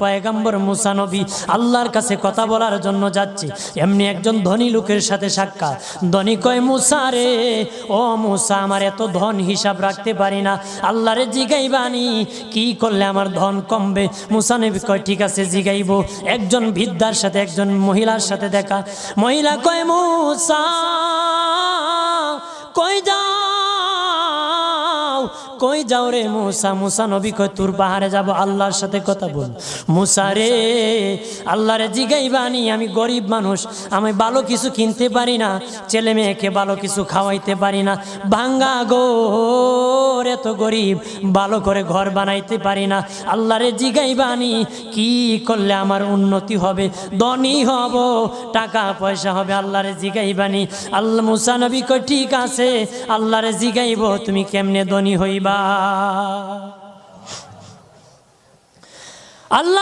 পয়গম্বর মুসা নবী আল্লাহর কাছে কথা বলার জন্য যাচ্ছে, এমনি একজন ধনী লোকের সাথে সাক্ষাৎ। ধনী কয়, মুসা রে, ও মুসা, আমার এত ধন হিসাব রাখতে পারি না, আল্লাহরে জিগাইবানি কি করলে আমার ধন কমবে? মুসা নবী কয়, ঠিক আছে জিগাইব। একজন বৃদ্ধার সাথে, একজন মহিলার সাথে দেখা। মহিলা কয়, মুসা কই যাও, কই যাও রে মুসা? মুসা নবী কয়, তোর পাহাড়ে যাব, আল্লাহর সাথে কথা বল। মুসা রে, আল্লাহরে জিগাইবানি, আমি গরিব মানুষ, আমি ভালো কিছু কিনতে পারি না, ছেলে মেয়েকে ভালো কিছু খাওয়াইতে পারি না, ভাঙ্গা গোর, এত গরিব, ভালো করে ঘর বানাইতে পারি না, আল্লাহরে জিগাইবানি কি করলে আমার উন্নতি হবে, ধনী হব, টাকা পয়সা হবে, আল্লাহরে জিগাইবানি। আল্লাহ মুসা নবী কয়, ঠিক আছে, আল্লাহরে জিগাইব, তুমি কেমনে ধনী হইবা। আল্লাহ